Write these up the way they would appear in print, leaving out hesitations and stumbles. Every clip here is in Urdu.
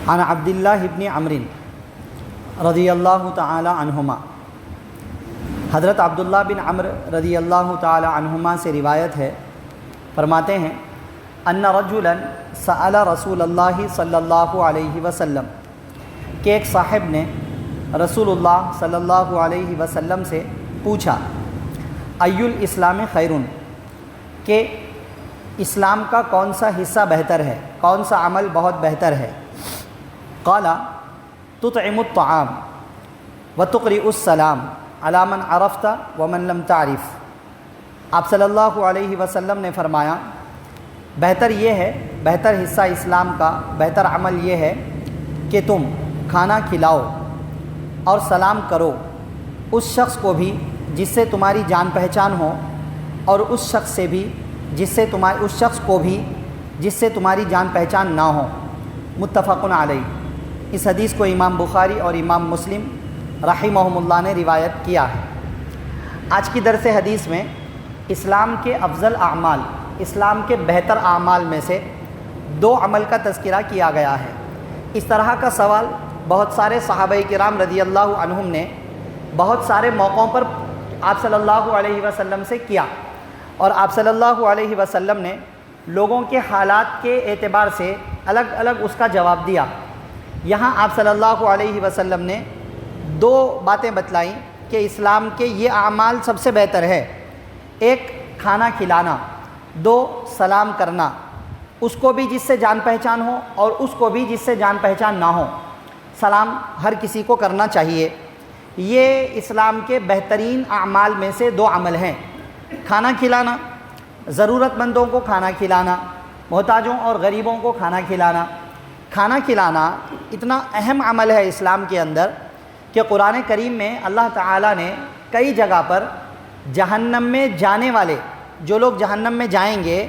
عن عبداللہ ابن عمرو رضی اللہ تعالی عنہما، حضرت عبداللہ بن عمرو رضی اللہ تعالی عنہما سے روایت ہے، فرماتے ہیں ان رجلا سأل رسول اللہ صلی اللہ علیہ وسلم، کہ ایک صاحب نے رسول اللہ صلی اللہ علیہ وسلم سے پوچھا ای الاسلام خیرون، کہ اسلام کا کون سا حصہ بہتر ہے، کون سا عمل بہت بہتر ہے؟ قال تطعم الطعام وتقرئ السلام علی من عرفت ومن لم تعرف۔ آپ صلی اللہ علیہ وسلم نے فرمایا بہتر یہ ہے، بہتر حصہ اسلام کا، بہتر عمل یہ ہے کہ تم کھانا کھلاؤ اور سلام کرو اس شخص کو بھی جس سے تمہاری جان پہچان ہو، اور اس شخص سے بھی جس سے اس شخص کو بھی جس سے تمہاری جان پہچان نہ ہو۔ متفق علیہ۔ اس حدیث کو امام بخاری اور امام مسلم رحمہم اللہ نے روایت کیا ہے۔ آج کی درس حدیث میں اسلام کے افضل اعمال، اسلام کے بہتر اعمال میں سے دو عمل کا تذکرہ کیا گیا ہے۔ اس طرح کا سوال بہت سارے صحابہ کرام رضی اللہ عنہم نے بہت سارے موقعوں پر آپ صلی اللہ علیہ وسلم سے کیا، اور آپ صلی اللہ علیہ وسلم نے لوگوں کے حالات کے اعتبار سے الگ الگ اس کا جواب دیا۔ یہاں آپ صلی اللہ علیہ وسلم نے دو باتیں بتلائیں کہ اسلام کے یہ اعمال سب سے بہتر ہے، ایک کھانا کھلانا، دو سلام کرنا، اس کو بھی جس سے جان پہچان ہو اور اس کو بھی جس سے جان پہچان نہ ہو۔ سلام ہر کسی کو کرنا چاہیے۔ یہ اسلام کے بہترین اعمال میں سے دو عمل ہیں۔ کھانا کھلانا، ضرورت مندوں کو کھانا کھلانا، محتاجوں اور غریبوں کو کھانا کھلانا۔ کھانا کھلانا اتنا اہم عمل ہے اسلام کے اندر کہ قرآن کریم میں اللہ تعالیٰ نے کئی جگہ پر جہنم میں جانے والے، جو لوگ جہنم میں جائیں گے،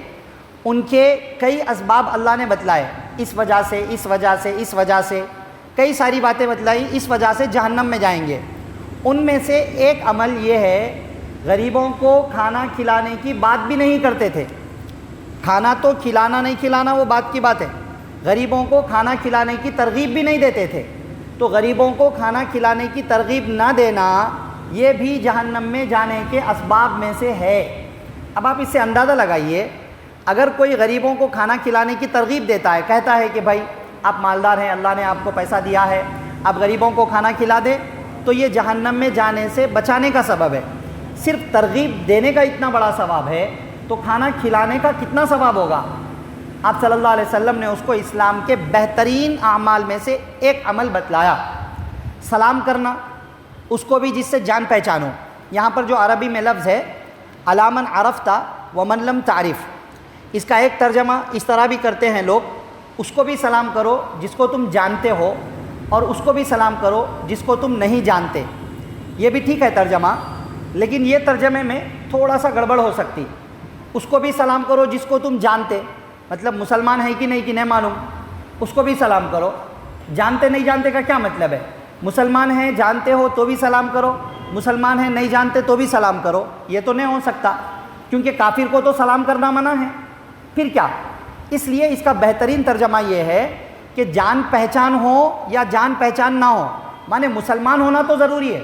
ان کے کئی اسباب اللہ نے بتلائے، اس وجہ سے، اس وجہ سے، اس وجہ سے، کئی ساری باتیں بتلائی اس وجہ سے جہنم میں جائیں گے۔ ان میں سے ایک عمل یہ ہے، غریبوں کو کھانا کھلانے کی بات بھی نہیں کرتے تھے۔ کھانا تو کھلانا نہیں کھلانا وہ بات کی بات ہے، غریبوں کو کھانا کھلانے کی ترغیب بھی نہیں دیتے تھے۔ تو غریبوں کو کھانا کھلانے کی ترغیب نہ دینا یہ بھی جہنم میں جانے کے اسباب میں سے ہے۔ اب آپ اس سے اندازہ لگائیے، اگر کوئی غریبوں کو کھانا کھلانے کی ترغیب دیتا ہے، کہتا ہے کہ بھائی آپ مالدار ہیں، اللہ نے آپ کو پیسہ دیا ہے، آپ غریبوں کو کھانا کھلا دیں، تو یہ جہنم میں جانے سے بچانے کا سبب ہے۔ صرف ترغیب دینے کا اتنا بڑا ثواب ہے تو کھانا کھلانے کا کتنا ثواب ہوگا؟ آپ صلی اللہ علیہ وسلم نے اس کو اسلام کے بہترین اعمال میں سے ایک عمل بتلایا۔ سلام کرنا، اس کو بھی جس سے جان پہچانو۔ یہاں پر جو عربی میں لفظ ہے علی من عرفت ومن لم تعرف، اس کا ایک ترجمہ اس طرح بھی کرتے ہیں لوگ، اس کو بھی سلام کرو جس کو تم جانتے ہو، اور اس کو بھی سلام کرو جس کو تم نہیں جانتے۔ یہ بھی ٹھیک ہے ترجمہ، لیکن یہ ترجمے میں تھوڑا سا گڑبڑ ہو سکتی۔ اس کو بھی سلام کرو جس کو تم جانتے، مطلب مسلمان ہے کہ نہیں معلوم، اس کو بھی سلام کرو۔ جانتے نہیں جانتے کا کیا مطلب ہے؟ مسلمان ہیں جانتے ہو تو بھی سلام کرو، مسلمان ہیں نہیں جانتے تو بھی سلام کرو، یہ تو نہیں ہو سکتا، کیونکہ کافر کو تو سلام کرنا منع ہے۔ پھر کیا؟ اس لیے اس کا بہترین ترجمہ یہ ہے کہ جان پہچان ہو یا جان پہچان نہ ہو، مانے مسلمان ہونا تو ضروری ہے،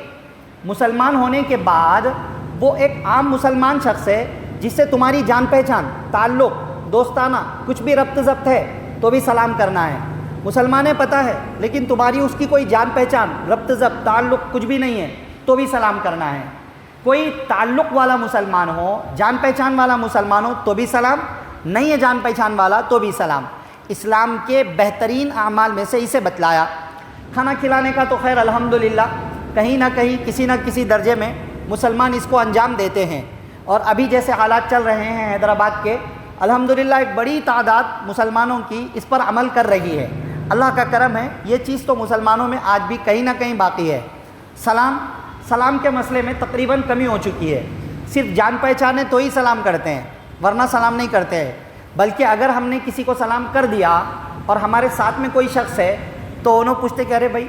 مسلمان ہونے کے بعد وہ ایک عام مسلمان شخص ہے جس سے تمہاری جان پہچان، تعلق، دوستانہ کچھ بھی ربط ضبط ہے تو بھی سلام کرنا ہے۔ مسلمان ہے پتہ ہے، لیکن تمہاری اس کی کوئی جان پہچان، ربط ضبط، تعلق کچھ بھی نہیں ہے تو بھی سلام کرنا ہے۔ کوئی تعلق والا مسلمان ہو، جان پہچان والا مسلمان ہو تو بھی سلام، نہیں ہے جان پہچان والا تو بھی سلام۔ اسلام کے بہترین اعمال میں سے اسے بتلایا۔ کھانا کھلانے کا تو خیر الحمدللہ کہیں نہ کہیں کسی نہ کسی درجے میں مسلمان اس کو انجام دیتے ہیں، اور ابھی جیسے حالات چل رہے ہیں حیدرآباد کے، الحمدللہ ایک بڑی تعداد مسلمانوں کی اس پر عمل کر رہی ہے۔ اللہ کا کرم ہے، یہ چیز تو مسلمانوں میں آج بھی کہیں نہ کہیں باقی ہے۔ سلام کے مسئلے میں تقریباً کمی ہو چکی ہے، صرف جان پہچان ہے تو ہی سلام کرتے ہیں، ورنہ سلام نہیں کرتے ہیں۔ بلکہ اگر ہم نے کسی کو سلام کر دیا اور ہمارے ساتھ میں کوئی شخص ہے تو انہوں پوچھتے کہ ارے بھائی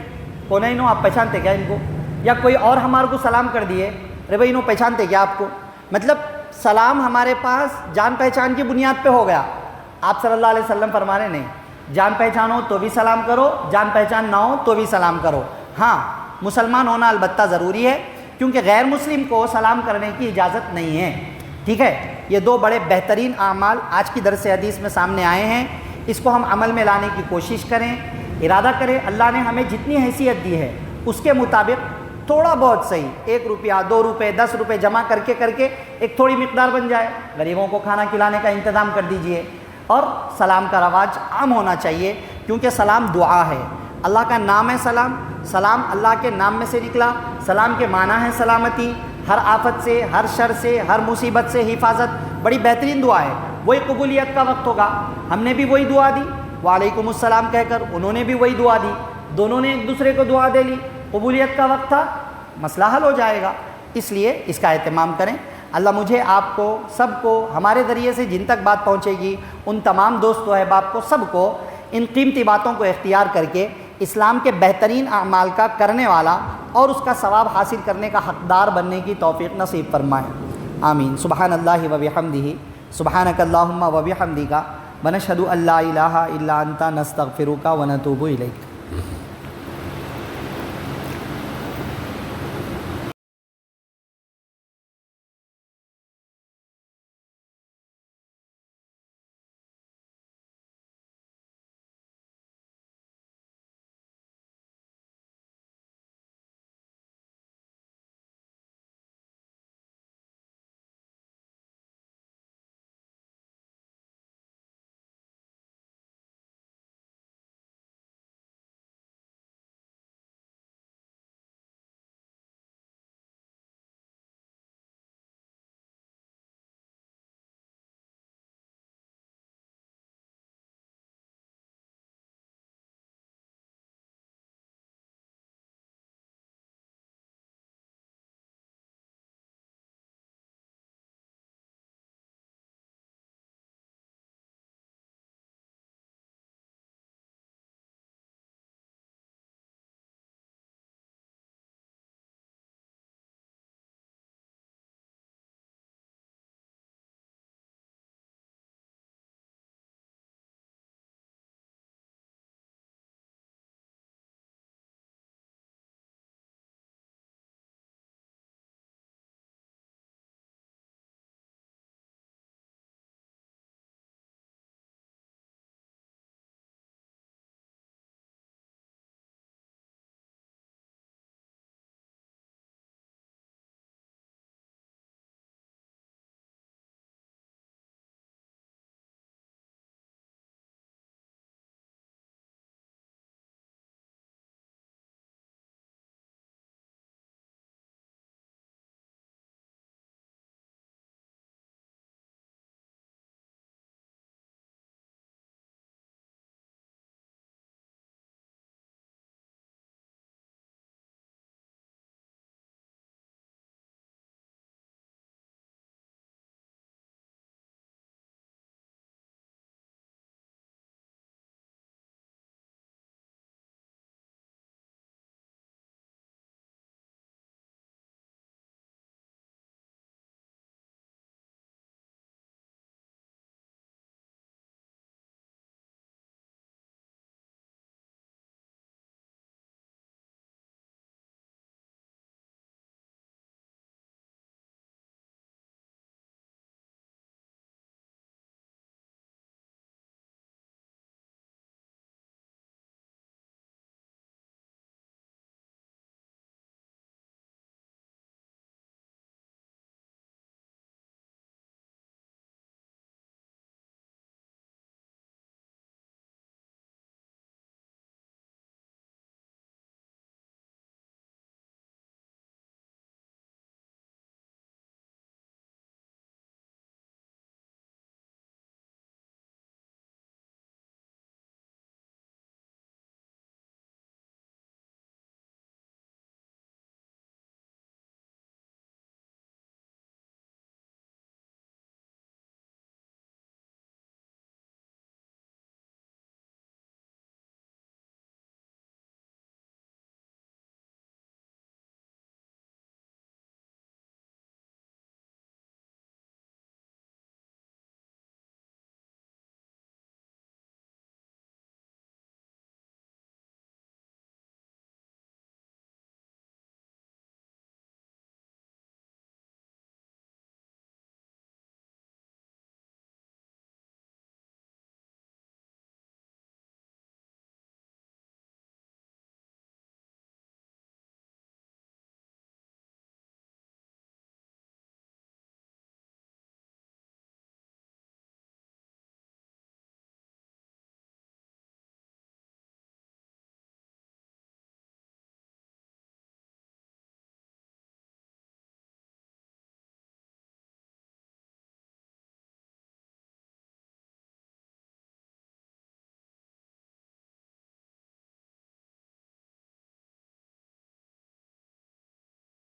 کون ہے انہوں، آپ پہچانتے کیا ان کو؟ یا کوئی اور ہمارے کو سلام کر دیے، ارے بھائی انہوں پہچانتے کیا آپ کو؟ مطلب سلام ہمارے پاس جان پہچان کی بنیاد پہ ہو گیا۔ آپ صلی اللہ علیہ وسلم فرما رہے نہیں، جان پہچان ہو تو بھی سلام کرو، جان پہچان نہ ہو تو بھی سلام کرو۔ ہاں مسلمان ہونا البتہ ضروری ہے، کیونکہ غیر مسلم کو سلام کرنے کی اجازت نہیں ہے، ٹھیک ہے۔ یہ دو بڑے بہترین اعمال آج کی درس حدیث میں سامنے آئے ہیں، اس کو ہم عمل میں لانے کی کوشش کریں، ارادہ کریں۔ اللہ نے ہمیں جتنی حیثیت دی ہے اس کے مطابق تھوڑا بہت صحیح 1 روپیہ 2 روپے 10 روپے جمع کر کے ایک تھوڑی مقدار بن جائے، غریبوں کو کھانا کھلانے کا انتظام کر دیجئے۔ اور سلام کا رواج عام ہونا چاہیے، کیونکہ سلام دعا ہے، اللہ کا نام ہے سلام، سلام اللہ کے نام میں سے نکلا، سلام کے معنی ہے سلامتی، ہر آفت سے، ہر شر سے، ہر مصیبت سے حفاظت۔ بڑی بہترین دعا ہے، وہی قبولیت کا وقت ہوگا، ہم نے بھی وہی دعا دی وعلیکم السلام کہہ کر، انہوں نے بھی وہی دعا دی، دونوں نے ایک دوسرے کو دعا دے لی، قبولیت کا وقت تھا، مسئلہ حل ہو جائے گا۔ اس لیے اس کا اہتمام کریں۔ اللہ مجھے، آپ کو، سب کو، ہمارے ذریعے سے جن تک بات پہنچے گی ان تمام دوست و احباب کو، سب کو ان قیمتی باتوں کو اختیار کر کے اسلام کے بہترین اعمال کا کرنے والا اور اس کا ثواب حاصل کرنے کا حقدار بننے کی توفیق نصیب فرمائے، آمین۔ سبحان اللہ و بحمدہ، سبحانک اللہم و بحمدک، ونشہد ان لا الہ الا انت، نستغفرک و نتوب الیک۔